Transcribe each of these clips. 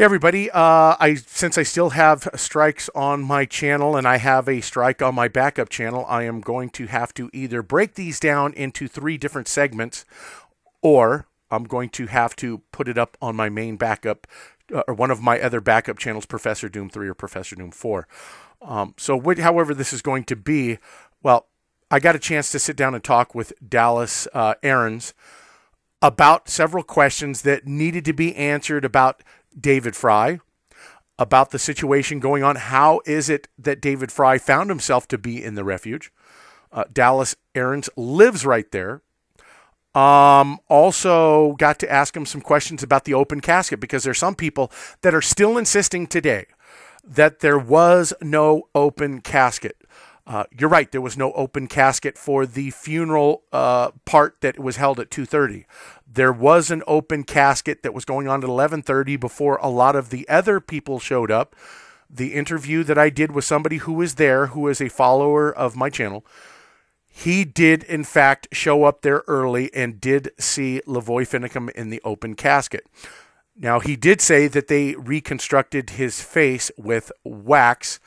Hey everybody, since I still have strikes on my channel and I have a strike on my backup channel, I am going to have to either break these down into 3 different segments, or I'm going to have to put it up on my main backup, or one of my other backup channels, Professor Doom 3 or Professor Doom 4. However this is going to be, well, I got a chance to sit down and talk with Dallas Aarons about several questions that needed to be answered about David Frye, about the situation going on. How is it that David Frye found himself to be in the refuge? Dallas Aarons lives right there. Also got to ask him some questions about the open casket, because there's some people that are still insisting today that there was no open casket. You're right, there was no open casket for the funeral part that was held at 2:30. There was an open casket that was going on at 11:30 before a lot of the other people showed up. The interview that I did with somebody who was there, who is a follower of my channel, he did in fact show up there early and did see Lavoy Finicum in the open casket. Now, he did say that they reconstructed his face with wax.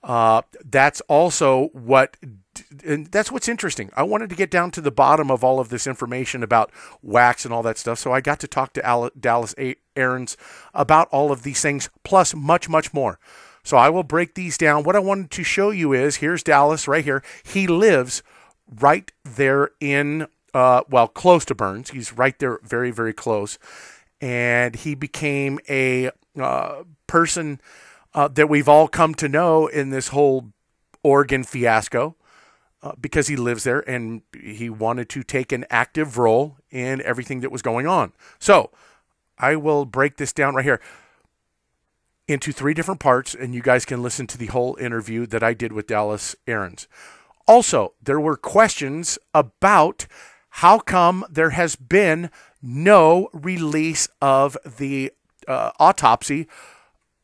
That's also and that's what's interesting. I wanted to get down to the bottom of all of this information about wax and all that stuff, so I got to talk to Dallas Aarons about all of these things, plus much, much more. So I will break these down. What I wanted to show you is, here's Dallas right here. He lives right there in, close to Burns. He's right there, very, very close. And he became a person that we've all come to know in this whole Oregon fiasco, because he lives there and he wanted to take an active role in everything that was going on. So I will break this down right here into 3 different parts, and you guys can listen to the whole interview that I did with Dallas Aarons. Also, there were questions about how come there has been no release of the autopsy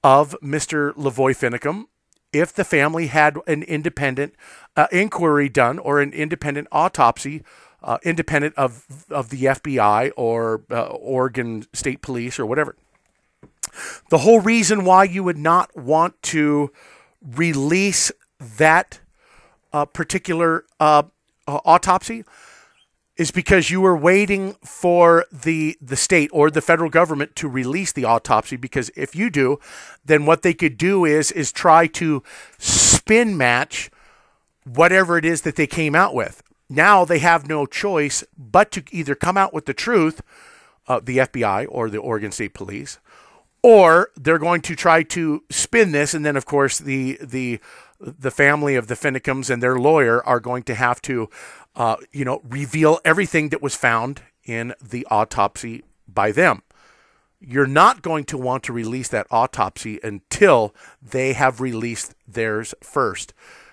of Mr. Lavoy Finicum, if the family had an independent inquiry done, or an independent autopsy, independent of the FBI or Oregon State Police or whatever. The whole reason why you would not want to release that particular autopsy is because you were waiting for the state or the federal government to release the autopsy, because if you do, then what they could do is try to spin match whatever it is that they came out with. Now they have no choice but to either come out with the truth, the FBI or the Oregon State Police, or they're going to try to spin this, and then of course the family of the Finicums and their lawyer are going to have to reveal everything that was found in the autopsy by them. You're not going to want to release that autopsy until they have released theirs first.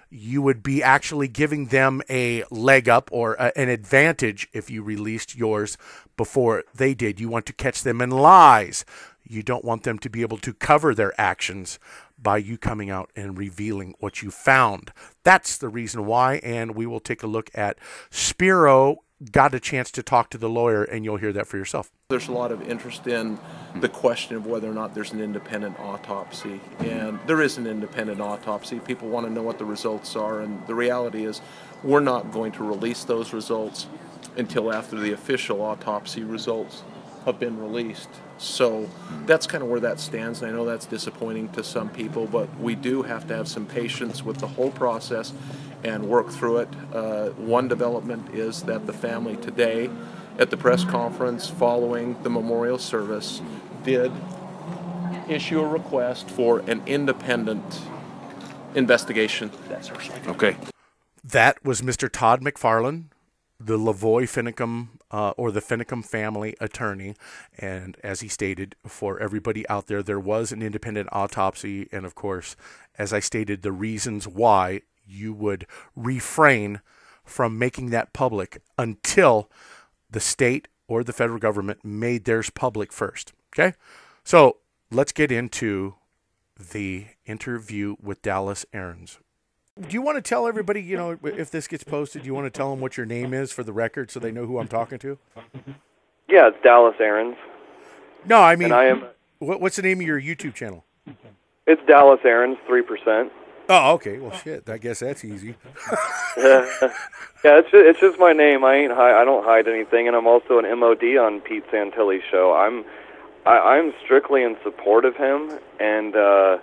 You would be actually giving them a leg up, or an advantage, if you released yours before they did. You want to catch them in lies. You don't want them to be able to cover their actions by you coming out and revealing what you found. That's the reason why, and we will take a look at Spiro got a chance to talk to the lawyer, and you'll hear that for yourself. There's a lot of interest in the question of whether or not there's an independent autopsy, and there is an independent autopsy. People want to know what the results are, and the reality is we're not going to release those results until after the official autopsy results have been released. So that's kind of where that stands, and I know that's disappointing to some people, but we do have to have some patience with the whole process and work through it. One development is that the family today, at the press conference following the memorial service, did issue a request for an independent investigation. That's our second. Okay. That was Mr. Todd McFarlane, the Lavoy Finicum, or the Finicum family attorney. And as he stated, for everybody out there, there was an independent autopsy. And of course, as I stated, the reasons why you would refrain from making that public until the state or the federal government made theirs public first. Okay? So let's get into the interview with Dallas Aarons. Do you want to tell everybody, if this gets posted, do you want to tell them what your name is for the record so they know who I'm talking to? Yeah, it's Dallas Aarons. No, I mean, and I am What's the name of your YouTube channel? It's Dallas Aaron's 3%. Oh, okay. Well, shit. I guess that's easy. Yeah, it's just my name. I don't hide anything, and I'm also an MOD on Pete Santilli's show. I'm strictly in support of him, and I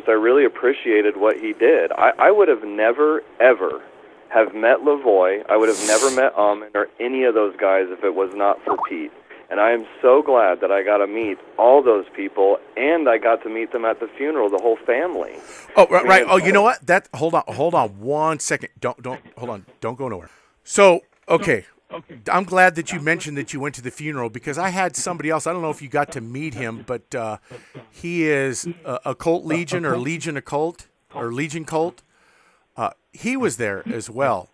really appreciated what he did. I would have never ever have met Lavoie. I would have never met Amin or any of those guys if it was not for Pete. And I am so glad that I got to meet all those people, and I got to meet them at the funeral, the whole family. Oh, right. Oh, you know what? Hold on 1 second. Don't hold on. Don't go nowhere. So, okay. I'm glad that you mentioned that you went to the funeral, because I had somebody else. I don't know if you got to meet him, but he is Occult Legion or Legion Occult or Legion Cult. He was there as well.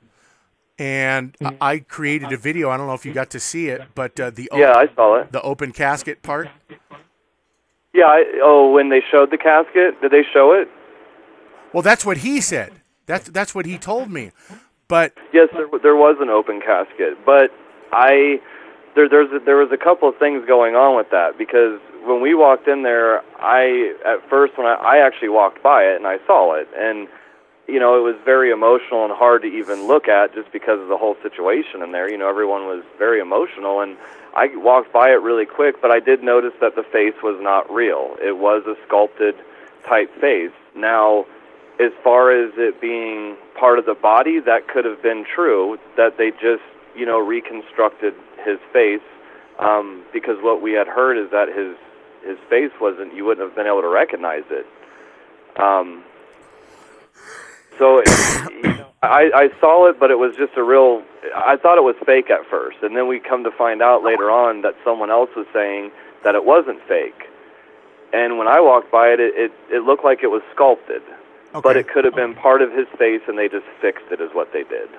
And I created a video. I don't know if you got to see it, but I saw it. The open casket part. Yeah. When they showed the casket, did they show it? Well, that's what he said. That's what he told me. But yes, there was an open casket, but there was a couple of things going on with that, because when we walked in there, at first when I actually walked by it and I saw it, and it was very emotional and hard to even look at just because of the whole situation in there. Everyone was very emotional, and I walked by it really quick, but I did notice that the face was not real. It was a sculpted type face. Now, as far as it being part of the body, that could have been true, that they just, reconstructed his face, because what we had heard is that his face wasn't, you wouldn't have been able to recognize it. So I saw it, but it was just I thought it was fake at first, and then we come to find out later on that someone else was saying that it wasn't fake. And when I walked by it, it looked like it was sculpted. Okay. But it could have been part of his face, and they just fixed it, is what they did.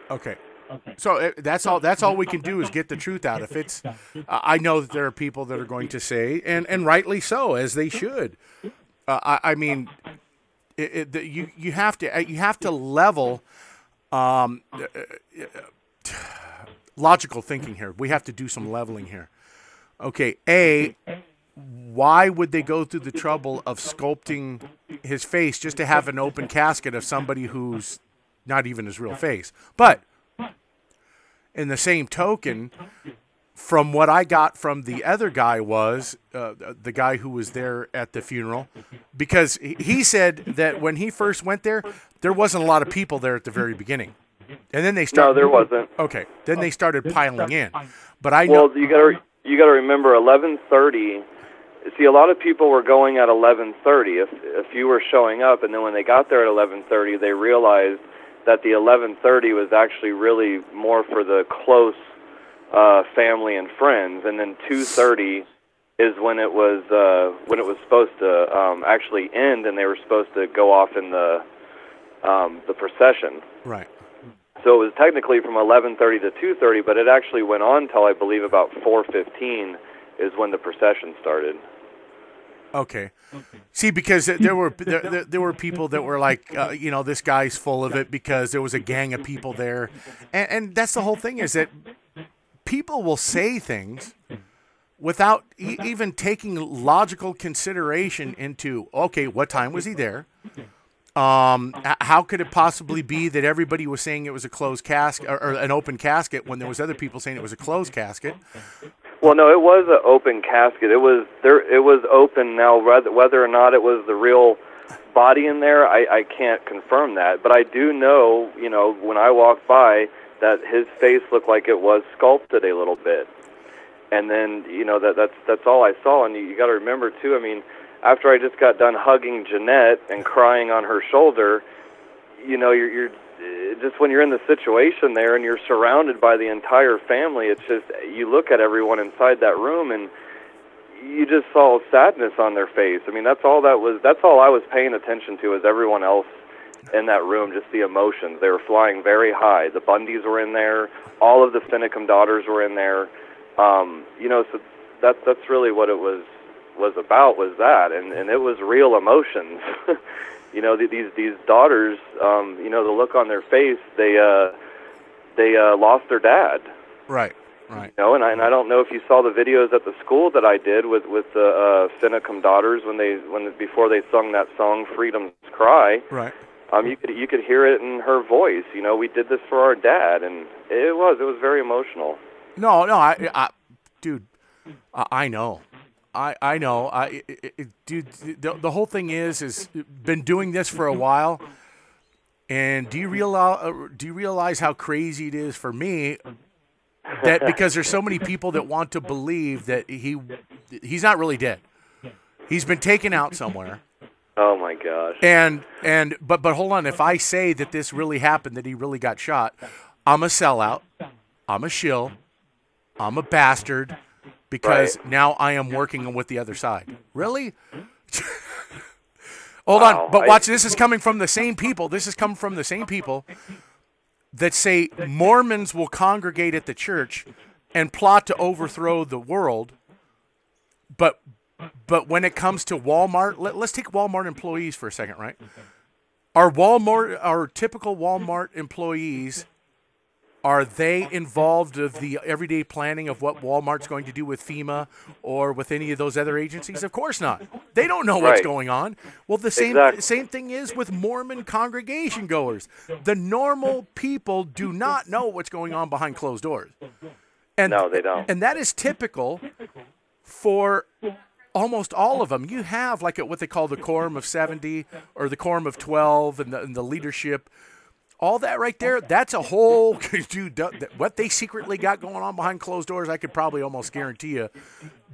Okay. So that's all we can do is get the truth out. If it's, I know that there are people that are going to say, and rightly so, as they should. I mean, you have to level logical thinking here. We have to do some leveling here. Okay, why would they go through the trouble of sculpting his face just to have an open casket of somebody who's not even his real face? But in the same token, from what I got from the other guy was, the guy who was there at the funeral, because he said that when he first went there wasn't a lot of people there at the very beginning. And then they started. No, there wasn't. Okay. Then they started piling in. But I know. Well, you got to remember 11:30. See, a lot of people were going at 11:30. If you were showing up, and then when they got there at 11:30, they realized that the 11:30 was actually really more for the close family and friends, and then 2:30 is when it was supposed to actually end, and they were supposed to go off in the procession. Right. So it was technically from 11:30 to 2:30, but it actually went on till I believe about 4:15 is when the procession started. Okay. See, because there were people that were like, this guy's full of it, because there was a gang of people there, and that's the whole thing, is that people will say things without even taking logical consideration into, okay, what time was he there? How could it possibly be that everybody was saying it was a closed casket or an open casket when there was other people saying it was a closed casket? Well, no, it was an open casket. It was open. Now, whether or not it was the real body in there, I can't confirm that. But I do know, when I walked by, that his face looked like it was sculpted a little bit. And then, that's all I saw. And you got to remember too. I mean, after I just got done hugging Jeanette and crying on her shoulder, you're just, when you're in the situation there and you're surrounded by the entire family, it's just, you look at everyone inside that room and you just saw sadness on their face. I mean, that's all I was paying attention to, is everyone else in that room, just the emotions. They were flying very high. The Bundys were in there. All of the Finicum daughters were in there. So that's really what it was about, was that, and it was real emotions. These daughters, the look on their face, they lost their dad. Right. Right. You know, and I don't know if you saw the videos at the school that I did with the Finicum daughters before they sung that song "Freedom's Cry." Right. You could hear it in her voice. You know, we did this for our dad, and it was very emotional. No, dude, I know. I know. Dude, the whole thing is been doing this for a while, and do you realize how crazy it is for me that because there's so many people that want to believe that he's not really dead. He's been taken out somewhere. Oh my gosh. But hold on, if I say that this really happened, that he really got shot, I'm a sellout. I'm a shill. I'm a bastard. Because now I am working with the other side. Really? Hold on. But watch, this is coming from the same people. This is coming from the same people that say Mormons will congregate at the church and plot to overthrow the world. But when it comes to Walmart, let's take Walmart employees for a second, right? Our typical Walmart employees, are they involved of the everyday planning of what Walmart's going to do with FEMA or with any of those other agencies? Of course not. They don't know what's going on. Well, the same thing is with Mormon congregation goers. The normal people do not know what's going on behind closed doors. And, no, they don't. And that is typical for almost all of them. You have like what they call the Quorum of 70 or the Quorum of 12 and the leadership. All that right there, that's a whole, dude, what they secretly got going on behind closed doors, I could probably almost guarantee you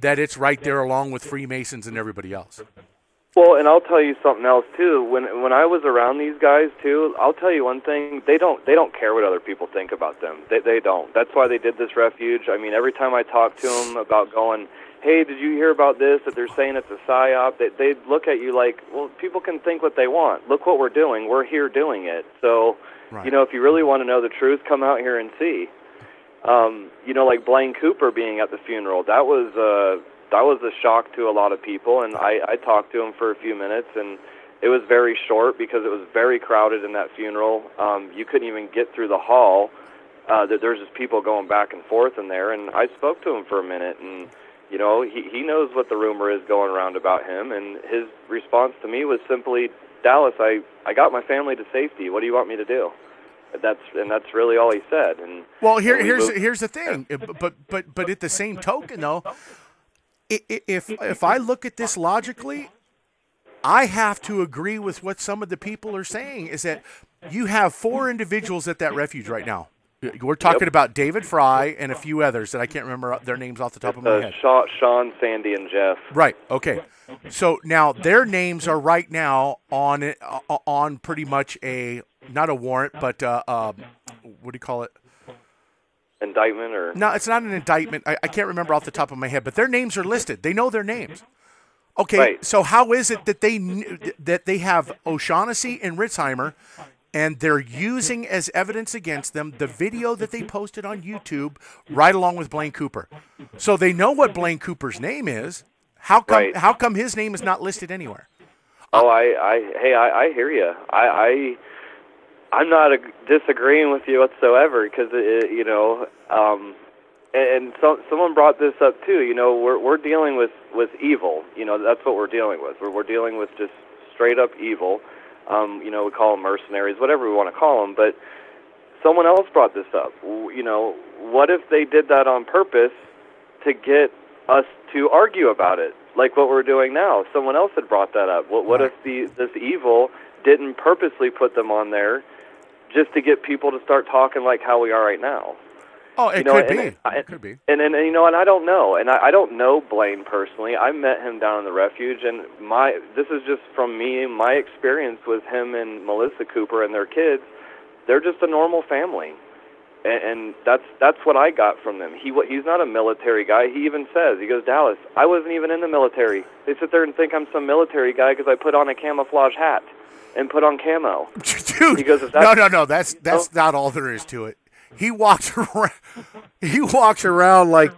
that it's right there along with Freemasons and everybody else. Well, and I'll tell you something else, too. When I was around these guys, too, I'll tell you one thing, they don't care what other people think about them. They don't. That's why they did this refuge. I mean, every time I talk to them about going, hey, did you hear about this, that they're saying it's a psyop, they look at you like, well, people can think what they want. Look what we're doing. We're here doing it. So... Right. You know, if you really want to know the truth, come out here and see. You know, like Blaine Cooper being at the funeral, that was a shock to a lot of people, and I talked to him for a few minutes, and it was very short because it was very crowded in that funeral. You couldn't even get through the hall. There's just people going back and forth in there, and I spoke to him for a minute, and, you know, he knows what the rumor is going around about him, and his response to me was simply, Dallas, I got my family to safety. What do you want me to do? That's really all he said. And well, here's the thing. But at the same token, though, if I look at this logically, I have to agree with what some of the people are saying. Is that you have 4 individuals at that refuge right now. We're talking about David Fry and a few others that I can't remember their names off the top of my head. Sean, Sandy, and Jeff. Right. Okay. So now their names are right now on pretty much not a warrant, but what do you call it? Indictment or? No, it's not an indictment. I can't remember off the top of my head, but their names are listed. They know their names. Okay. Right. So how is it that they have O'Shaughnessy and Ritzheimer, and they're using as evidence against them the video that they posted on YouTube right along with Blaine Cooper? So they know what Blaine Cooper's name is. How come his name is not listed anywhere? Oh, I hear you. I'm not disagreeing with you whatsoever because you know, and someone brought this up too. You know, we're dealing with evil. You know, that's what we're dealing with. We're dealing with just straight up evil. You know, we call them mercenaries, whatever we want to call them. But someone else brought this up. You know, what if they did that on purpose to get us to argue about it, like what we're doing now? Someone else had brought that up. What if this evil didn't purposely put them on there just to get people to start talking like how we are right now? Oh, it could be. It could be. And you know, and I don't know. And I don't know Blaine personally. I met him down in the refuge, and this is just from me, my experience with him and Melissa Cooper and their kids. They're just a normal family. And that's what I got from them. He's not a military guy. He even says, he goes, Dallas, I wasn't even in the military. They sit there and think I'm some military guy because I put on a camouflage hat and put on camo. Dude, he goes, no, that's not all there is to it. He walks around like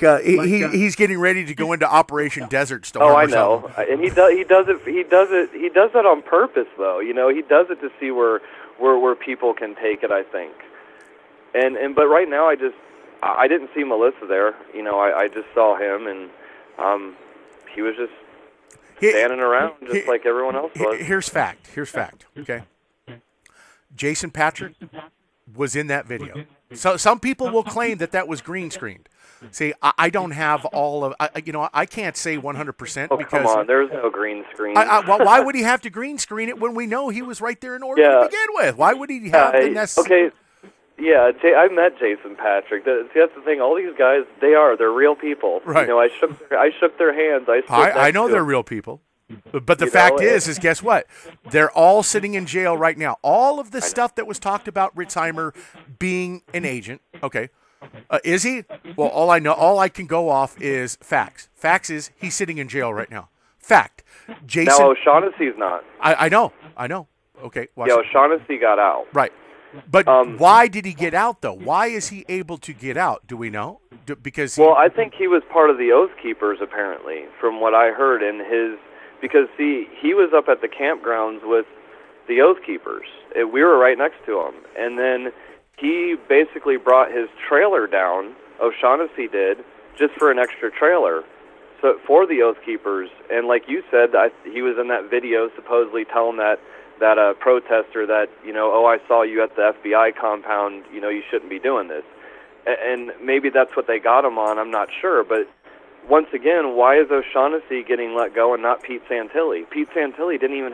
he's getting ready to go into Operation Desert Storm. Oh, I know, and he does that on purpose, though. You know, he does it to see where people can take it, I think. But right now, I didn't see Melissa there. You know, I just saw him, and he was just standing around just like everyone else was. Here's fact. Okay. Jason Patrick was in that video. So some people will claim that was green screened. See, I don't have all of, I can't say 100% Oh, because. come on, there's no green screen. Well, why would he have to green screen it when we know he was right there in order to begin with? Why would he have the necessary? Okay, yeah, I met Jason Patrick. See, that's the thing. All these guys, they're real people. Right. You know, I shook their hands. I know they're real people. But the fact is guess what? They're all sitting in jail right now. All of the stuff that was talked about Ritzheimer being an agent, okay, is he? Well, all I can go off is facts. Facts is he's sitting in jail right now. Fact. Jason. Now O'Shaughnessy's not. I know. Okay. Yeah, O'Shaughnessy got out. Right. But why did he get out, though? Why is he able to get out? Do we know? Well, I think he was part of the Oath Keepers, apparently, from what I heard because, see, he was up at the campgrounds with the Oath Keepers. We were right next to him. And then he basically brought his trailer down, O'Shaughnessy did, just for an extra trailer for the Oath Keepers. And like you said, he was in that video supposedly telling that protester that, I saw you at the FBI compound, you shouldn't be doing this. And maybe that's what they got him on, I'm not sure, but once again, why is O'Shaughnessy getting let go and not Pete Santilli? Pete Santilli didn't even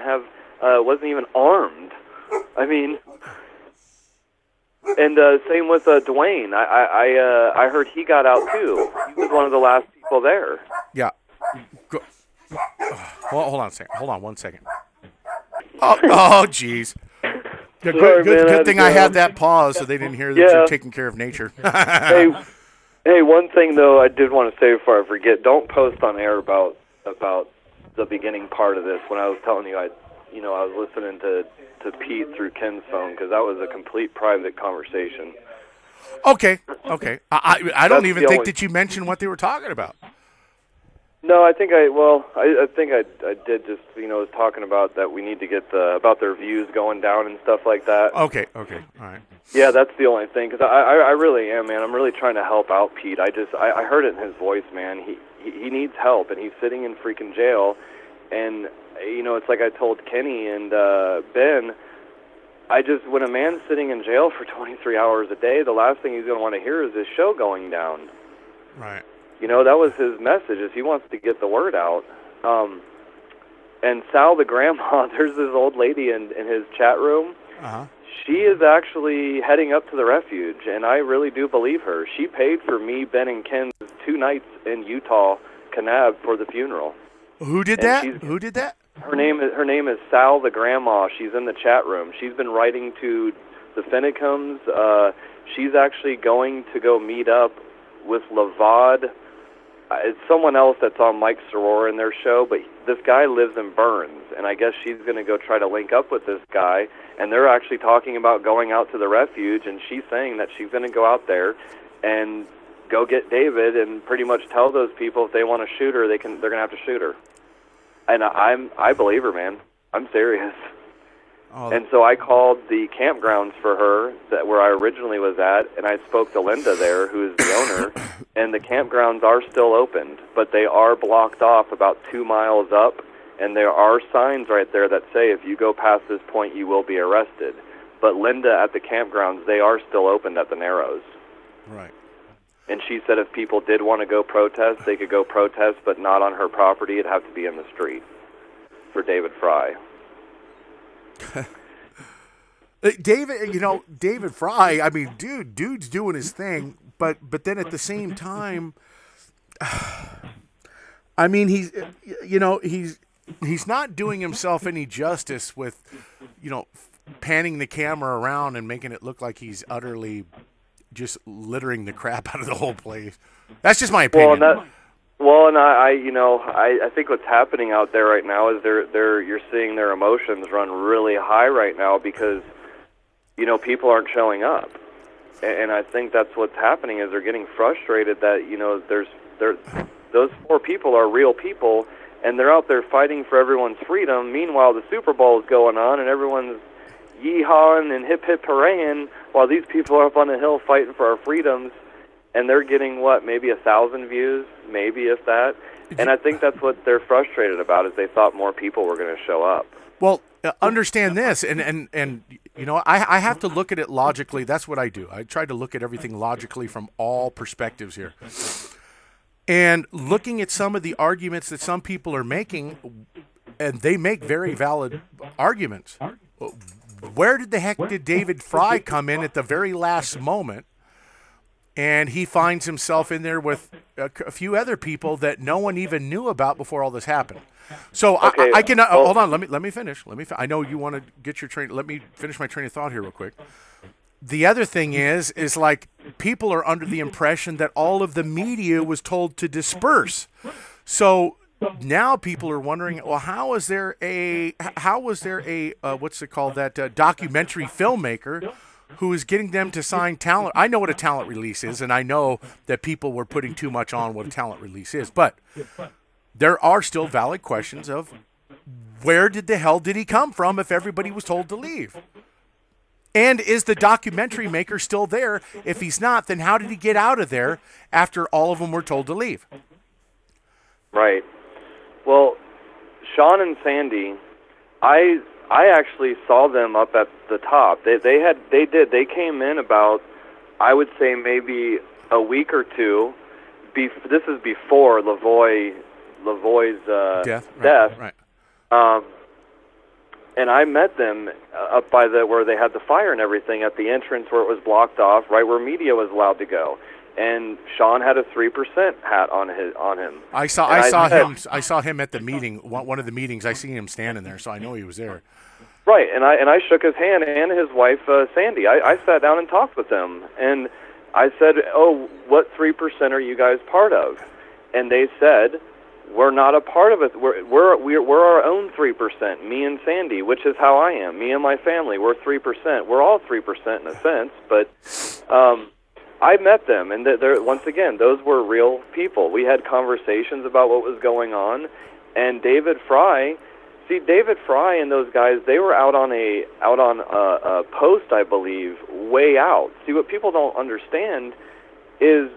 wasn't even armed. I mean, and same with Dwayne. I heard he got out too. He was one of the last people there. Yeah. Hold on a second. Hold on 1 second. Oh, jeez. Good thing I had that pause so they didn't hear that you're taking care of nature. Hey, one thing though I did want to say before I forget: don't post on air about the beginning part of this. When I was telling you, I was listening to Pete through Ken's phone because that was a complete private conversation. Okay. I don't even think that you mentioned what they were talking about. No, I think I did just, was talking about that we need to get about their views going down and stuff like that. Okay, all right. Yeah, that's the only thing, because I really am, man. I'm really trying to help out Pete. I heard it in his voice, man. He needs help, and he's sitting in freaking jail. And, it's like I told Kenny and Ben, when a man's sitting in jail for 23 hours a day, the last thing he's going to want to hear is his show going down. Right. That was his message, is he wants to get the word out. And Sal the grandma, there's this old lady in his chat room. Uh-huh. She is actually heading up to the refuge, and I really do believe her. She paid for me, Ben, and Ken's 2 nights in Utah, Kanab, for the funeral. Who did that? Who did that? Her name is Sal the grandma. She's in the chat room. She's been writing to the Finicums. She's actually going to go meet up with Lavad. It's someone else that's on Mike Soror in their show, but this guy lives in Burns, and I guess she's going to go try to link up with this guy, and they're actually talking about going out to the refuge, and she's saying that she's going to go out there and go get David and pretty much tell those people if they want to shoot her, they're going to have to shoot her. And I believe her, man. I'm serious. Oh. And so I called the campgrounds for her, where I originally was at, and I spoke to Linda there, who is the owner, and the campgrounds are still opened, but they are blocked off about 2 miles up, and there are signs right there that say if you go past this point, you will be arrested. But Linda at the campgrounds, they are still open at the Narrows. Right. And she said if people did want to go protest, they could go protest, but not on her property. It'd have to be in the street for David Fry. David Fry, I mean, dude's doing his thing, but then at the same time, I mean, he's not doing himself any justice with, panning the camera around and making it look like he's utterly just littering the crap out of the whole place. That's just my opinion. I think what's happening out there right now is you're seeing their emotions run really high right now because, people aren't showing up. And I think that's what's happening is they're getting frustrated that, those 4 people are real people and they're out there fighting for everyone's freedom. Meanwhile, the Super Bowl is going on and everyone's yee-hawing and hip-hip hooray while these people are up on the hill fighting for our freedoms. and they're getting what, maybe 1,000 views, maybe if that. And I think that's what they're frustrated about, is they thought more people were going to show up. Well, understand this, and you know, I have to look at it logically. That's what I do. I try to look at everything logically from all perspectives here. And looking at some of the arguments that some people are making, and they make very valid arguments. Where the heck did David Fry come in at the very last moment? And he finds himself in there with a few other people that no one even knew about before all this happened. So okay, I can hold on. Let me finish. I know you want to get your train. Let me finish my train of thought here real quick. The other thing is like people are under the impression that all of the media was told to disperse. So now people are wondering, well, how was there a what's it called, that documentary filmmaker who is getting them to sign talent? I know what a talent release is, and I know that people were putting too much on what a talent release is, but there are still valid questions of where did the hell did he come from if everybody was told to leave? And is the documentary maker still there? If he's not, then how did he get out of there after all of them were told to leave? Right. Well, Sean and Sandy, I actually saw them up at the top. They came in about, I would say, maybe a week or two. This is before Lavoie's death. Right. And I met them up by where they had the fire and everything, at the entrance where it was blocked off, right where media was allowed to go. And Sean had a 3% hat on him. I saw him at the meeting, one of the meetings. I seen him standing there, so I know he was there. Right, and I shook his hand, and his wife Sandy. I sat down and talked with them, and I said, "Oh, what 3% are you guys part of?" And they said, "We're not a part of it. We're our own 3%. Me and Sandy, which is how I am. Me and my family, we're 3%. We're all 3% in a sense, but." I met them, and once again, those were real people. We had conversations about what was going on, and David Fry and those guys, they were out on a post, I believe, way out. See, what people don't understand is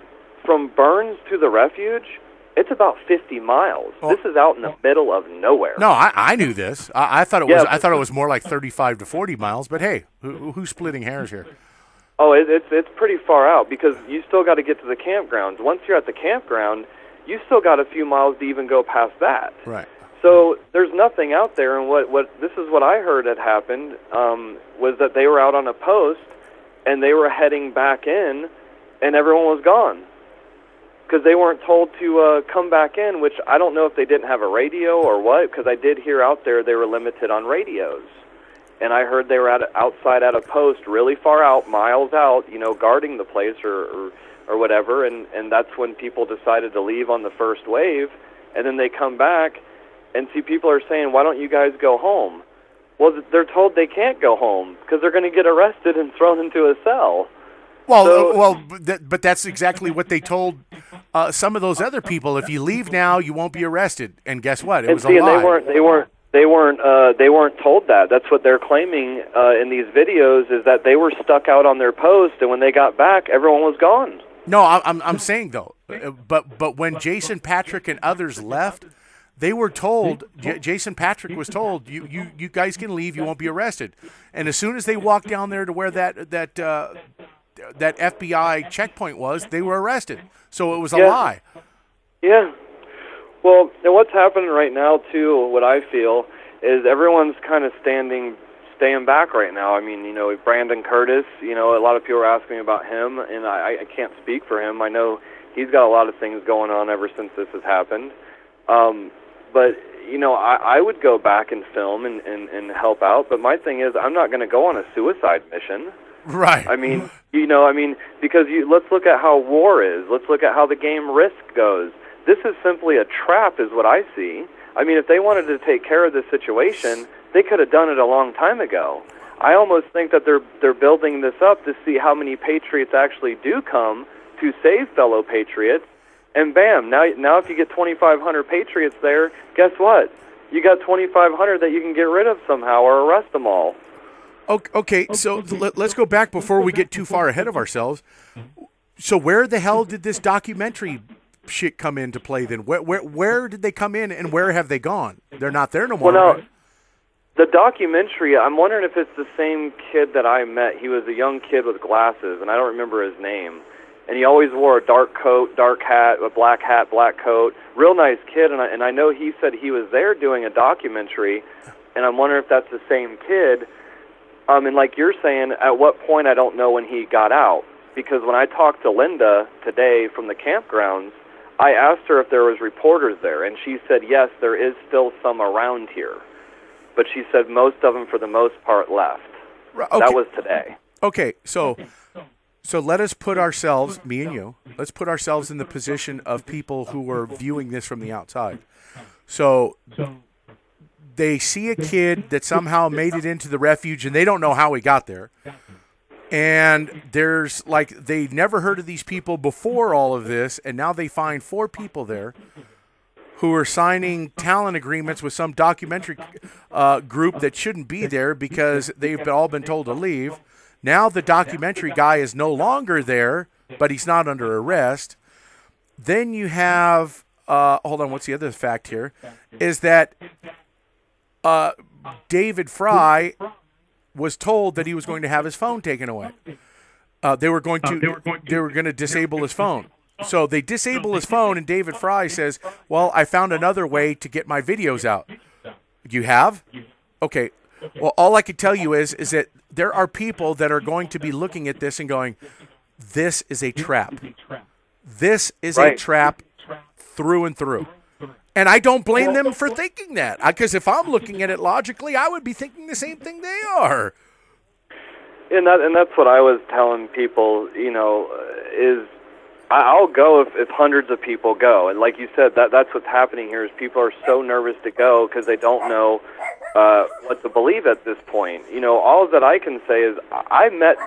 from Burns to the refuge, it's about 50 miles. Well, this is out in the middle of nowhere. No, I knew this. I thought it was. I thought it was more like 35 to 40 miles. But hey, who's splitting hairs here? Oh, it's pretty far out, because you still got to get to the campgrounds. Once you're at the campground, you still got a few miles to even go past that. Right. So there's nothing out there, and what this is what I heard had happened, was that they were out on a post, and they were heading back in, and everyone was gone. Because they weren't told to come back in, which I don't know if they didn't have a radio or what, because I did hear out there they were limited on radios. And I heard they were outside at a post really far out, miles out, guarding the place or whatever, and that's when people decided to leave on the first wave, and then they come back, and see, people are saying, why don't you guys go home? Well, they're told they can't go home because they're going to get arrested and thrown into a cell. Well, but that's exactly what they told some of those other people. If you leave now, you won't be arrested. And guess what? It was a lie. They weren't told that. That's what they're claiming in these videos, is that they were stuck out on their post, and when they got back, everyone was gone. No, I'm saying though, but when Jason Patrick and others left, they were told. Jason Patrick was told, you guys can leave. You won't be arrested. And as soon as they walked down there to where that FBI checkpoint was, they were arrested. So it was a lie. Yeah. Well, and what's happening right now, too, what I feel, is everyone's kind of staying back right now. I mean, Brandon Curtis, a lot of people are asking about him, and I can't speak for him. I know he's got a lot of things going on ever since this has happened. But, I would go back and film and help out, but my thing is I'm not going to go on a suicide mission. Right. I mean, because let's look at how war is. Let's look at how the game Risk goes. This is simply a trap, is what I see. I mean, if they wanted to take care of this situation, they could have done it a long time ago. I almost think that they're building this up to see how many patriots actually do come to save fellow patriots. And bam, now if you get 2,500 patriots there, guess what? You got 2,500 that you can get rid of somehow or arrest them all. Okay, so let's go back before we get too far ahead of ourselves. So where the hell did this documentary shit come into play then? Where did they come in, and where have they gone? They're not there no more. Well, no, right? the documentary, I'm wondering if it's the same kid that I met. He was a young kid with glasses, and I don't remember his name. And he always wore a dark coat, dark hat, a black hat, black coat. Real nice kid, and I know he said he was there doing a documentary, and I'm wondering if that's the same kid. And like you're saying, at what point, I don't know when he got out. Because when I talked to Linda today from the campgrounds, I asked her if there was reporters there, and she said, yes, there is still some around here. But she said most of them, for the most part, left. Okay. That was today. Okay, so let us put ourselves, me and you, let's put ourselves in the position of people who are viewing this from the outside. So they see a kid that somehow made it into the refuge, and they don't know how he got there. And there's like, they never heard of these people before all of this, and now they find 4 people there who are signing talent agreements with some documentary group that shouldn't be there because they've all been told to leave. Now the documentary guy is no longer there, but he's not under arrest. Then you have, hold on, what's the other fact here? Is that David Fry was told that he was going to have his phone taken away. They were going to disable his phone. So they disable his phone, and David Fry says, well, I found another way to get my videos out. You have? Okay. Well, all I can tell you is that there are people that are going to be looking at this and going, this is a trap. This is a trap through and through. And I don't blame them for thinking that. Because if I'm looking at it logically, I would be thinking the same thing they are. And that's what I was telling people, is I'll go if hundreds of people go. And like you said, that's what's happening here is people are so nervous to go because they don't know what to believe at this point. All that I can say is I met,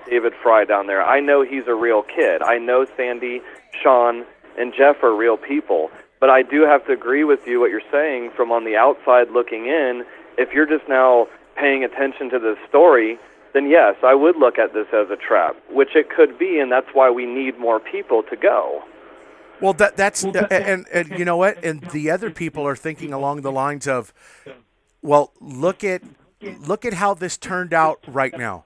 David Fry down there. I know he's a real kid. I know Sandy, Sean, and Jeff are real people. But I do have to agree with you what you're saying from on the outside looking in. If you're just now paying attention to this story, then yes, I would look at this as a trap, which it could be, and that's why we need more people to go. Well, that's and you know what? And the other people are thinking along the lines of, well, look at how this turned out right now,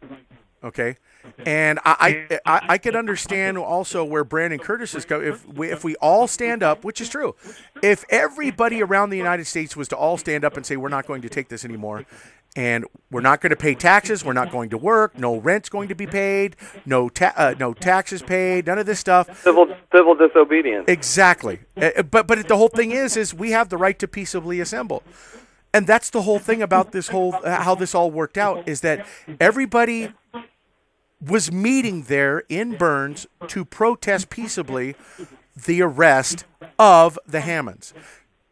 okay? And I could understand also where Brandon Curtis is going. If we all stand up, which is true, if everybody around the United States was to all stand up and say we're not going to take this anymore, and we're not going to pay taxes, we're not going to work, no rent's going to be paid, no taxes paid, none of this stuff. Civil disobedience. Exactly. But the whole thing is we have the right to peaceably assemble. And that's the whole thing about this whole how this all worked out is that everybody was meeting there in Burns to protest peaceably the arrest of the Hammonds.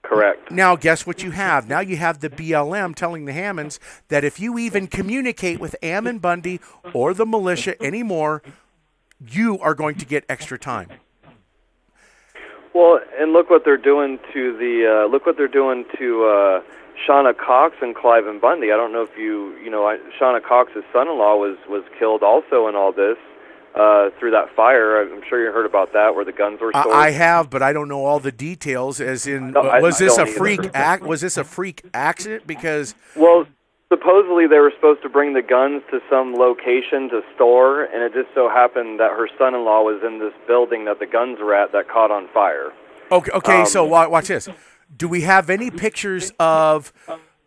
Correct. Now, guess what you have? Now you have the BLM telling the Hammonds that if you even communicate with Ammon Bundy or the militia anymore, you are going to get extra time. Well, and look what they're doing to Shauna Cox and Cliven Bundy. I don't know if Shauna Cox's son-in-law was killed also in all this through that fire. I'm sure you heard about that, where the guns were stored. I have, but I don't know all the details. As in, was this a freak accident? Because supposedly they were supposed to bring the guns to some location to store, and it just so happened that her son-in-law was in this building that the guns were at that caught on fire. Okay. So watch this. Do we have any pictures of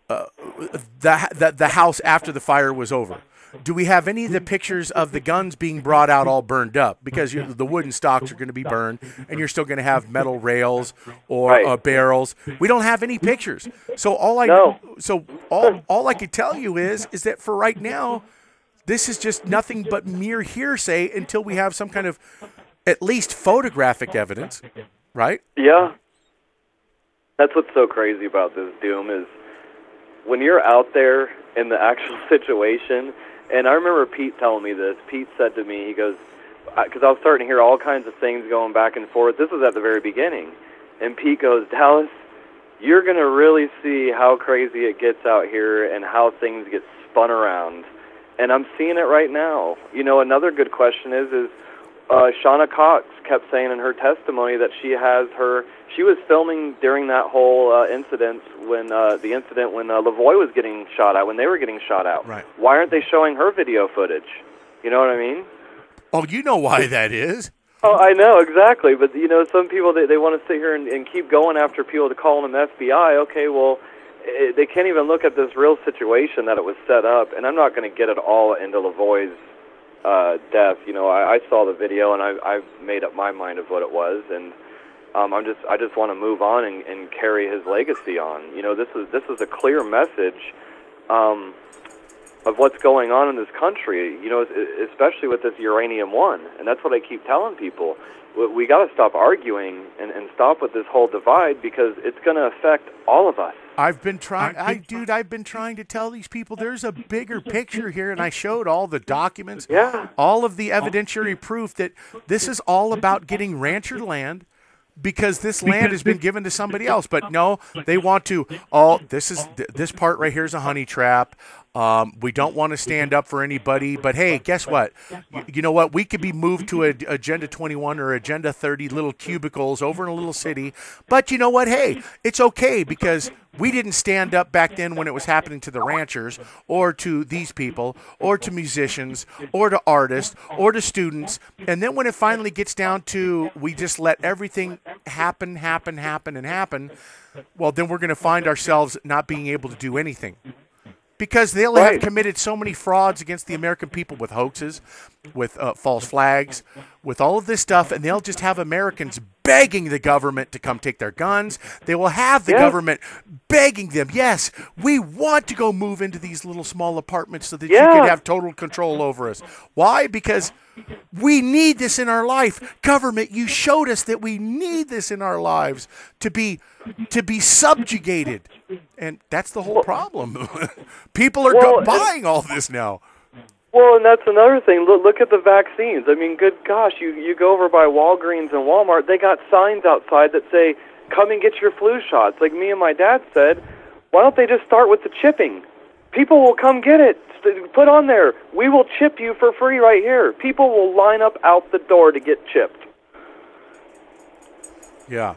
the house after the fire was over? Do we have any of the pictures of the guns being brought out all burned up? Because the wooden stocks are going to be burned, and you're still going to have metal rails or barrels. We don't have any pictures. So all I could tell you is that for right now, this is just nothing but mere hearsay until we have some kind of at least photographic evidence, right? Yeah. That's what's so crazy about this, Doom, is when you're out there in the actual situation. And I remember Pete telling me this. Pete said to me, he goes, because I was starting to hear all kinds of things going back and forth. This was at the very beginning. And Pete goes, Dallas, you're going to really see how crazy it gets out here and how things get spun around. And I'm seeing it right now. Another good question is Shauna Cox kept saying in her testimony that she was filming during that whole incident when Lavoy was getting shot at, when they were getting shot at. Right. Why aren't they showing her video footage? You know what I mean? Oh, you know why that is. Oh, I know, exactly. But, some people, they want to sit here and keep going after people to call them FBI. Okay, well, they can't even look at this real situation that it was set up. And I'm not going to get it all into Lavoy's death. I saw the video, and I've made up my mind of what it was. And I just want to move on and carry his legacy on. This is a clear message of what's going on in this country, especially with this Uranium One. And that's what I keep telling people. We got to stop arguing and stop with this whole divide, because it's going to affect all of us. I've been trying to tell these people there's a bigger picture here, and I showed all the documents, all of the evidentiary proof that this is all about getting rancher land, because this land has been given to somebody else. But no, they want to, this part right here is a honey trap. We don't want to stand up for anybody, but hey, guess what? You know what? We could be moved to Agenda 21 or Agenda 30 little cubicles over in a little city, but you know what? Hey, it's okay, because we didn't stand up back then when it was happening to the ranchers, or to these people, or to musicians, or to artists, or to students. And then when it finally gets down to we just let everything happen, well, then we're going to find ourselves not being able to do anything. Because they'll have committed so many frauds against the American people with hoaxes, with false flags, with all of this stuff, and they'll just have Americans begging the government to come take their guns. They will have the government begging them, yes, we want to go move into these little small apartments so that you can have total control over us. Why? Because we need this in our life. Government, you showed us that we need this in our lives to be subjugated. And that's the whole problem. People are buying all this now. Well, and that's another thing. Look at the vaccines. I mean, good gosh, you go over by Walgreens and Walmart, they got signs outside that say, come and get your flu shots. Like me and my dad said, why don't they just start with the chipping? People will come get it. Put on there, we will chip you for free right here. People will line up out the door to get chipped. Yeah.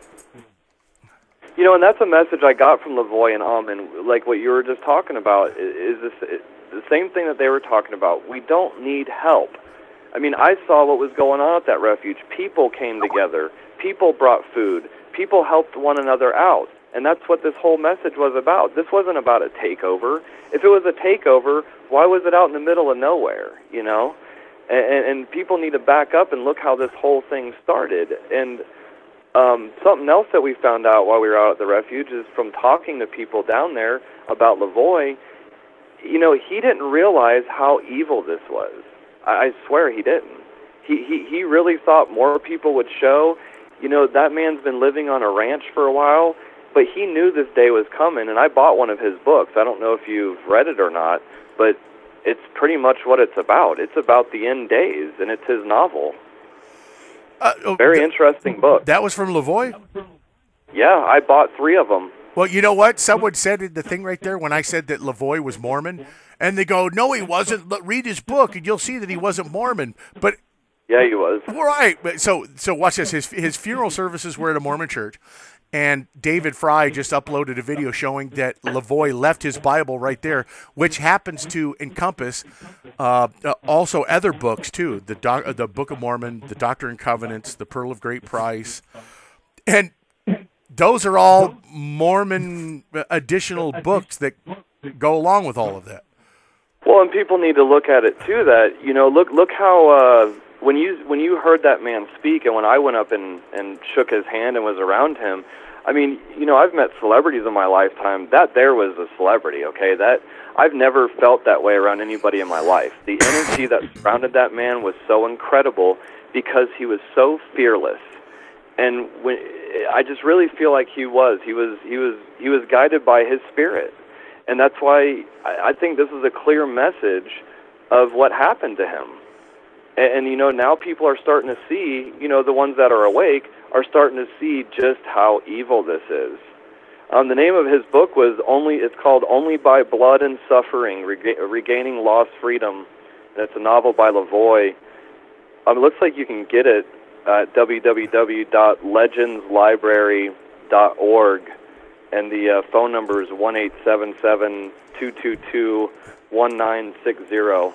And that's a message I got from Lavoy and Almond, like what you were just talking about, is the same thing that they were talking about. We don't need help. I mean, I saw what was going on at that refuge. People came together. People brought food. People helped one another out. And that's what this whole message was about. This wasn't about a takeover. If it was a takeover, why was it out in the middle of nowhere, And people need to back up and look how this whole thing started. And something else that we found out while we were out at the refuge is from talking to people down there about Lavoy, he didn't realize how evil this was. I swear he didn't. He really thought more people would show. That man's been living on a ranch for a while, but he knew this day was coming, and I bought one of his books. I don't know if you've read it or not, but it's pretty much what it's about. It's about the end days, and it's his novel. Very interesting book. That was from Lavoy? Yeah, I bought 3 of them. Well, you know what? Someone said in the thing right there when I said that Lavoy was Mormon, and they go, no, he wasn't. Read his book, and you'll see that he wasn't Mormon. But yeah, he was. Right. So watch this. His funeral services were at a Mormon church, and David Fry just uploaded a video showing that Lavoy left his Bible right there, which happens to encompass also other books too, the Book of Mormon, the Doctrine and Covenants, the Pearl of Great Price, and those are all Mormon additional books that go along with all of that. Well, and people need to look at it too. That look how when you heard that man speak, and when I went up and shook his hand and was around him, I mean, I've met celebrities in my lifetime. That there was a celebrity, okay? That I've never felt that way around anybody in my life. The energy that surrounded that man was so incredible because he was so fearless. And I just really feel like he was guided by his spirit. And that's why I think this is a clear message of what happened to him. And now people are starting to see, the ones that are awake are starting to see just how evil this is. The name of his book it's called Only by Blood and Suffering, Regaining Lost Freedom. And it's a novel by Lavoy. It looks like you can get it at www.legendslibrary.org, and the phone number is 1-877-222-1960.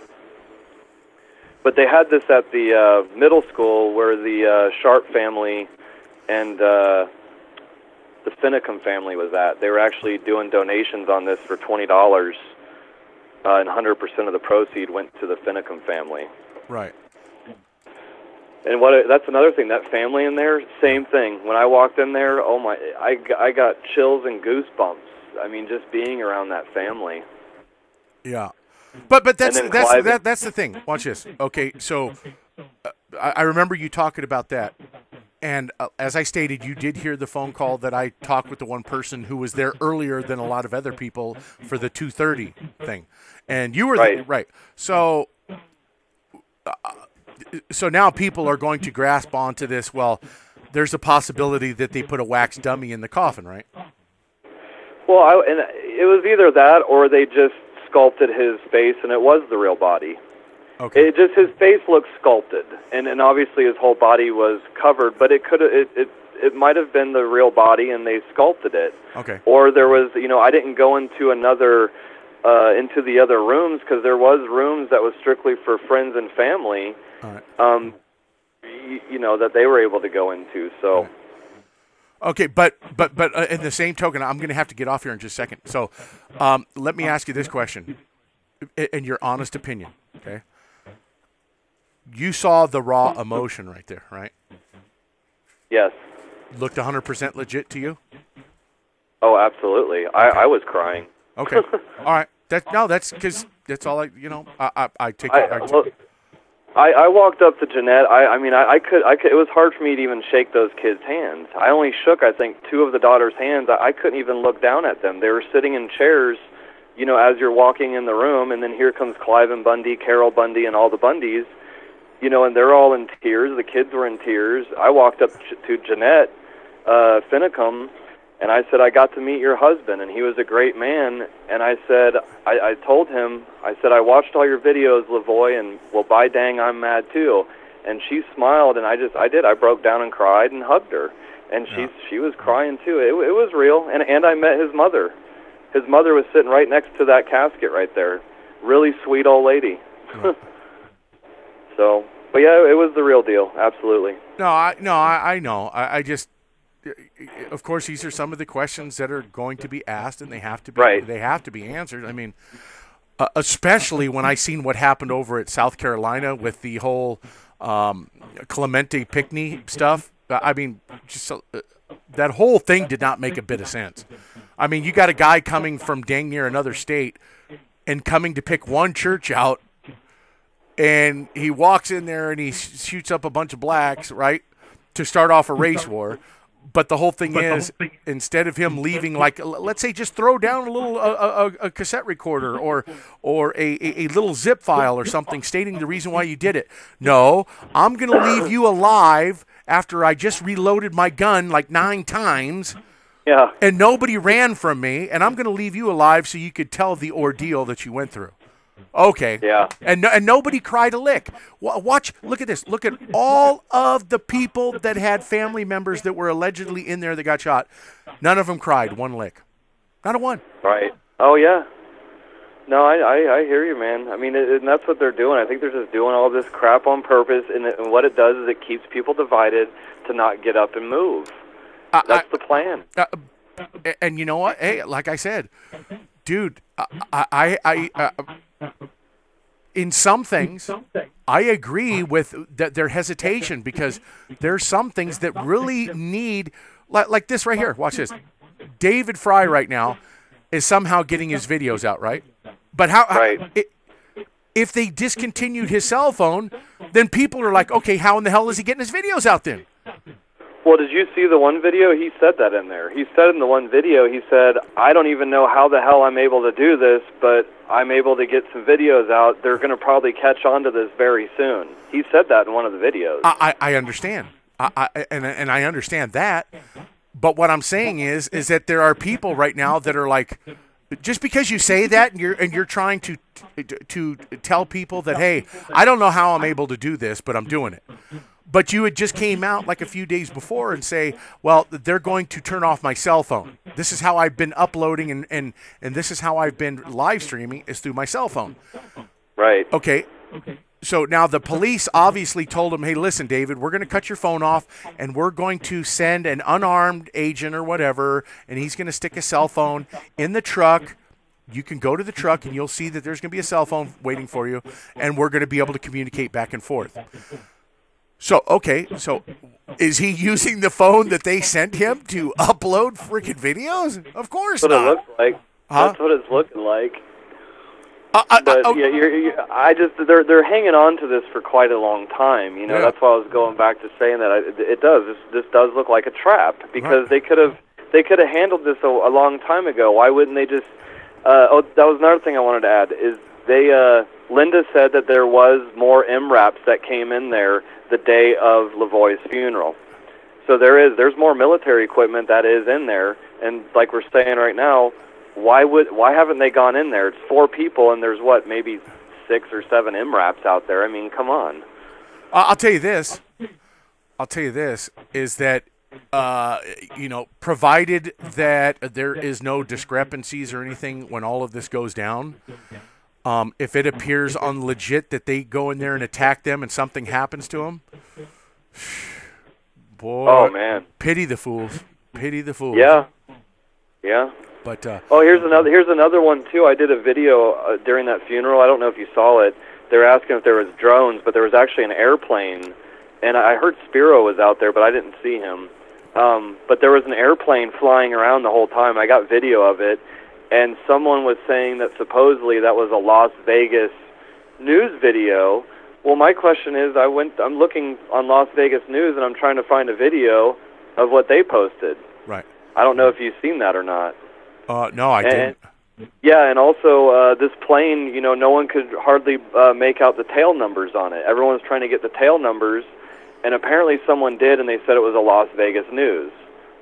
But they had this at the middle school where the Sharp family and the Finicum family was at. They were actually doing donations on this for $20, and 100% of the proceed went to the Finicum family. Right. And that's another thing, that family in there, same thing. When I walked in there, oh my, I got chills and goosebumps. I mean, just being around that family. Yeah. But that's Clive, that's the thing. Watch this. Okay, so I remember you talking about that. And as I stated, you did hear the phone call that I talked with the one person who was there earlier than a lot of other people for the 2:30 thing. And you were right. Right. So now people are going to grasp onto this. Well, there's a possibility that they put a wax dummy in the coffin, right? Well, and it was either that or they just sculpted his face and it was the real body. Okay. His face looked sculpted, and obviously his whole body was covered, but it might have been the real body and they sculpted it. Okay. Or there was, I didn't go into into the other rooms because there was rooms that was strictly for friends and family. All right. That they were able to go into. So. Right. Okay, but in the same token, I'm going to have to get off here in just a second. So, let me ask you this question, in your honest opinion. Okay. You saw the raw emotion right there, right? Yes. Looked 100% legit to you? Oh, absolutely. I was crying. Okay. All right. That's because that's all I take. I walked up to Jeanette. I could. It was hard for me to even shake those kids' hands. I only shook, I think, 2 of the daughters' hands. I couldn't even look down at them. They were sitting in chairs, as you're walking in the room, and then here comes Cliven Bundy, Carol Bundy, and all the Bundys, and they're all in tears. The kids were in tears. I walked up to Jeanette Finicum, and I said, I got to meet your husband, and he was a great man. And I said, I told him, I said, I watched all your videos, Lavoy, and well, by dang, I'm mad too. And she smiled, and I broke down and cried and hugged her. And she was crying too. It was real. And I met his mother. His mother was sitting right next to that casket right there. Really sweet old lady. Right. So, but yeah, it was the real deal. Absolutely. I know. I just, of course, these are some of the questions that are going to be asked, and they have to be They have to be answered. I mean, especially when I seen what happened over at South Carolina with the whole Clemente Pinckney stuff. I mean, just that whole thing did not make a bit of sense. I mean, you got a guy coming from dang near another state and coming to pick one church out, and he walks in there and he shoots up a bunch of blacks, right, to start off a race war. But the whole thing is, instead of him leaving, like, let's say, just throw down a little a cassette recorder or a little zip file or something stating the reason why you did it. No, I'm going to leave you alive after I just reloaded my gun like 9 times. Yeah. And nobody ran from me, and I'm going to leave you alive so you could tell the ordeal that you went through. Okay. Yeah. And nobody cried a lick. Watch. Look at this. Look at all of the people that had family members that were allegedly in there that got shot. None of them cried one lick. Not a one. Right. Oh, yeah. No, I hear you, man. I mean, and that's what they're doing. I think they're just doing all this crap on purpose, and what it does is it keeps people divided to not get up and move. That's the plan. And you know what? Hey, like I said, dude, in some things, I agree with their hesitation, because there's some things that really need, like this right here. Watch this. David Fry right now is somehow getting his videos out, right? But if they discontinued his cell phone, then people are like, okay, how in the hell is he getting his videos out then? Well, did you see the one video? He said that in there. He said in the one video, he said, I don't even know how the hell I'm able to do this, but I'm able to get some videos out. They're going to probably catch on to this very soon. He said that in one of the videos. I understand. And I understand that. But what I'm saying is that there are people right now that are like, just because you say that and you're trying to tell people that, hey, I don't know how I'm able to do this, but I'm doing it. But you had just came out like a few days before and say, well, they're going to turn off my cell phone. This is how I've been uploading and this is how I've been live streaming is through my cell phone. Right. Okay. So now the police obviously told him, hey, listen, David, we're going to cut your phone off and we're going to send an unarmed agent or whatever, and he's going to stick a cell phone in the truck. You can go to the truck and you'll see that there's going to be a cell phone waiting for you, and we're going to be able to communicate back and forth. So, okay, so is he using the phone that they sent him to upload freaking videos? Of course That's what not. it looks like. Huh? That's what it's looking like. They're hanging on to this for quite a long time. You know, that's why I was going back to saying that it does. This does look like a trap because they could have handled this a long time ago. Why wouldn't they just? That was another thing I wanted to add. Is Linda said that there was more MRAPs that came in there the day of Lavoie's funeral. So there's more military equipment that is in there, and like we're saying right now, why haven't they gone in there? It's 4 people, and there's maybe 6 or 7 MRAPs out there. I mean, come on. I'll tell you this is that provided that there is no discrepancies or anything when all of this goes down. If it appears on legit that they go in there and attack them and something happens to them, boy, oh man, pity the fools. Pity the fools. Yeah. But here's another one too. I did a video during that funeral. I don't know if you saw it. They were asking if there was drones, but there was actually an airplane, and I heard Spiro was out there, but I didn't see him. But there was an airplane flying around the whole time. I got video of it. And someone was saying that supposedly that was a Las Vegas news video. Well, my question is, I'm looking on Las Vegas News, and I'm trying to find a video of what they posted. Right. I don't know if you've seen that or not. No, I didn't. Yeah, and also this plane, no one could hardly make out the tail numbers on it. Everyone's trying to get the tail numbers, and apparently someone did, and they said it was a Las Vegas News.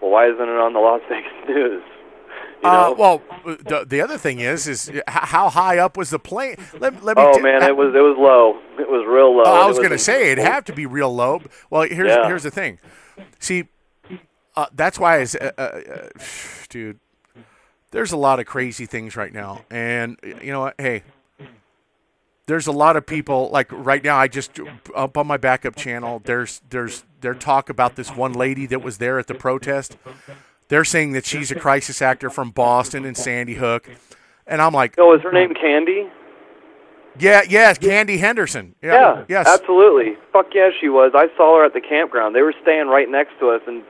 Well, why isn't it on the Las Vegas News? Well, the other thing is how high up was the plane? Man, it was low. It was real low. I was going to say it'd have to be real low. Well, here's the thing. See, that's why dude, there's a lot of crazy things right now, and you know what? Hey, there's a lot of people like right now. I just up on my backup channel. There's talk about this one lady that was there at the protest. They're saying that she's a crisis actor from Boston and Sandy Hook. And I'm like... Oh, is her name Candy? Yes, Candy Henderson. Yeah, yes. Absolutely. Fuck yeah, she was. I saw her at the campground. They were staying right next to us, and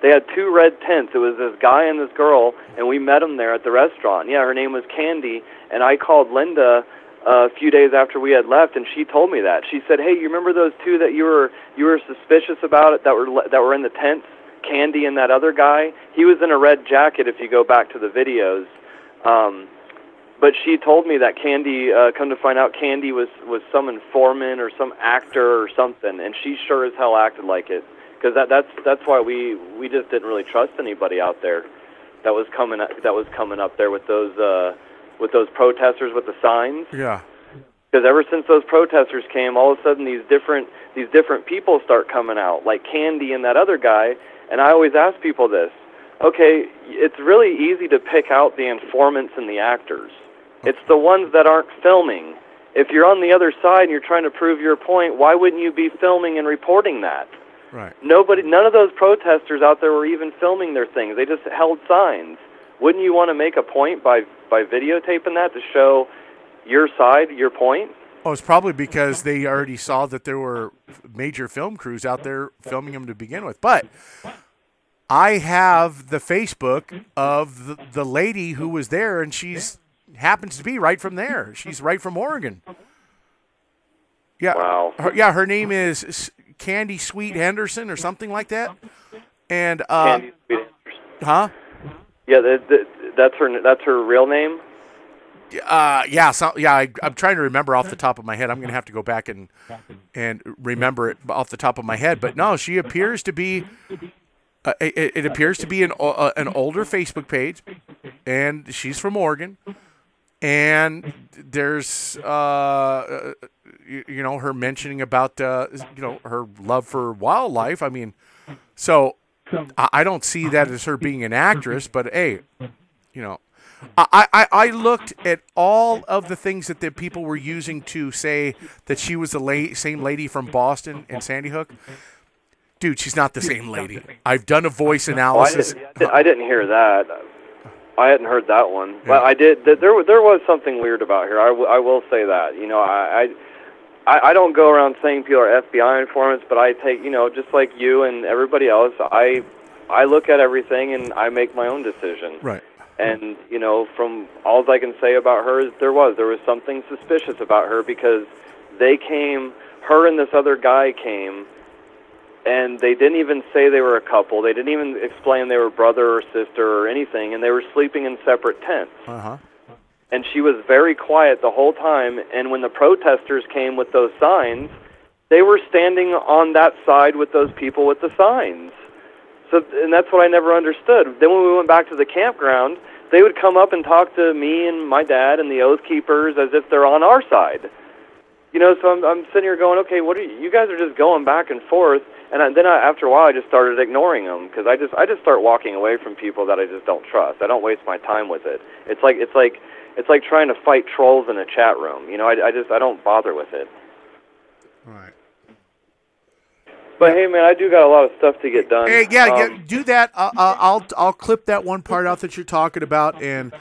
they had 2 red tents. It was this guy and this girl, and we met them there at the restaurant. Yeah, her name was Candy, and I called Linda a few days after we had left, and she told me that. She said, hey, you remember those 2 that you were suspicious about it that were in the tents? Candy and that other guy, he was in a red jacket if you go back to the videos. But she told me that Candy, come to find out, Candy was some informant or some actor or something, and she sure as hell acted like it. Because that's why we just didn't really trust anybody out there that was coming up there with those protesters with the signs. Yeah. Because ever since those protesters came, all of a sudden these different people start coming out, like Candy and that other guy. And I always ask people this. Okay, it's really easy to pick out the informants and the actors. It's the ones that aren't filming. If you're on the other side and you're trying to prove your point, why wouldn't you be filming and reporting that? Right. None of those protesters out there were even filming their things. They just held signs. Wouldn't you want to make a point by videotaping that to show your side, your point? Oh, it's probably because they already saw that there were major film crews out there filming them to begin with. But I have the Facebook of the lady who was there, and she's happens to be right from there. She's right from Oregon. Yeah. Wow. Her name is Candy Sweet Henderson or something like that. And Candy Sweet Henderson. Huh? Yeah, that's her real name. I'm trying to remember off the top of my head. I'm going to have to go back and remember it off the top of my head. But no, she appears to be. It appears to be an older Facebook page, and she's from Oregon, and there's her mentioning about her love for wildlife. I mean, so I don't see that as her being an actress, but hey, I looked at all of the things that the people were using to say that she was the same lady from Boston and Sandy Hook. Dude, she's not the same lady. I've done a voice analysis. I didn't hear that. I hadn't heard that one. Yeah. But I did. There was something weird about her. I will say that. I don't go around saying people are FBI informants, but I take, just like you and everybody else, I look at everything and I make my own decision. Right. And, from all I can say about her is there was something suspicious about her because her and this other guy came, and they didn't even say they were a couple. They didn't even explain they were brother or sister or anything, and they were sleeping in separate tents. Uh-huh. And she was very quiet the whole time, and when the protesters came with those signs, they were standing on that side with those people with the signs. So, and that's what I never understood. Then when we went back to the campground, they would come up and talk to me and my dad and the Oath Keepers as if they're on our side. So I'm sitting here going, okay, what are you guys are just going back and forth. And then after a while, I just started ignoring them because I just start walking away from people that I just don't trust. I don't waste my time with it. It's like trying to fight trolls in a chat room. I don't bother with it. All right. But hey, man, I do got a lot of stuff to get done. Hey, do that. I'll clip that one part out that you're talking about, and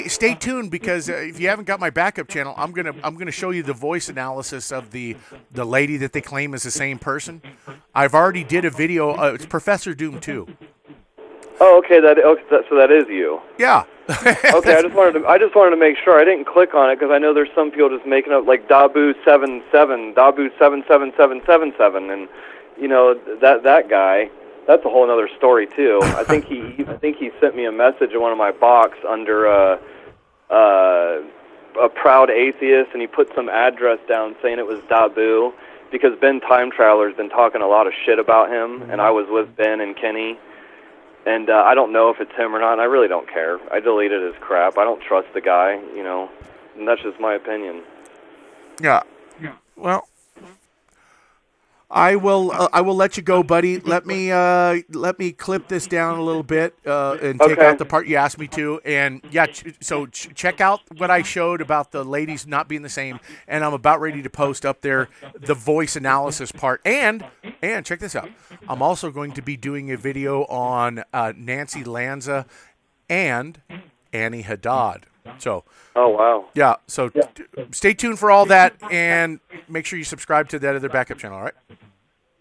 stay tuned because if you haven't got my backup channel, I'm gonna show you the voice analysis of the lady that they claim is the same person. I've already did a video. It's Professor Doom 2. Oh, okay. So that is you. Yeah. Okay, I just wanted to make sure I didn't click on it because I know there's some people just making up like Dabu 77, Dabu 77777, and that guy. That's a whole other story too. I think he sent me a message in one of my box under a proud atheist, and he put some address down saying it was Dabu because Ben Time Traveler's been talking a lot of shit about him, and I was with Ben and Kenny. And I don't know if it's him or not, and I really don't care. I deleted his crap. I don't trust the guy, and that's just my opinion. Yeah. Well, I will let you go, buddy. Let me clip this down a little bit and take out the part you asked me to. And yeah, so check out what I showed about the ladies not being the same. And I'm about ready to post up there the voice analysis part. And check this out. I'm also going to be doing a video on Nancy Lanza and Annie Haddad. So. Oh wow. Yeah. So stay tuned for all that, and make sure you subscribe to that other backup channel. All right.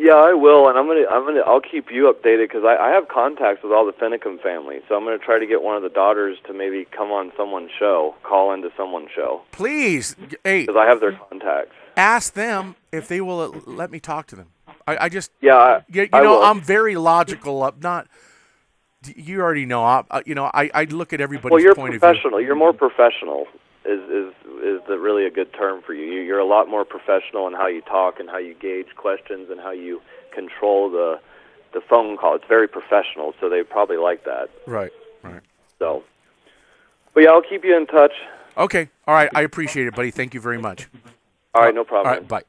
Yeah, I will, and I'll keep you updated because I have contacts with all the Finicum family, so I'm gonna try to get one of the daughters to maybe come on someone's show, call into someone's show. Please, hey. Because I have their contacts. Ask them if they will let me talk to them. I just will. I'm very logical. I'm not. You already know. I look at everybody's point of view. Well, you're professional. You're more professional. Is really a good term for you. You're a lot more professional in how you talk and how you gauge questions and how you control the phone call. It's very professional, so they probably like that. Right. So, but yeah, I'll keep you in touch. Okay. All right. I appreciate it, buddy. Thank you very much. All right. No problem. All right. Bye.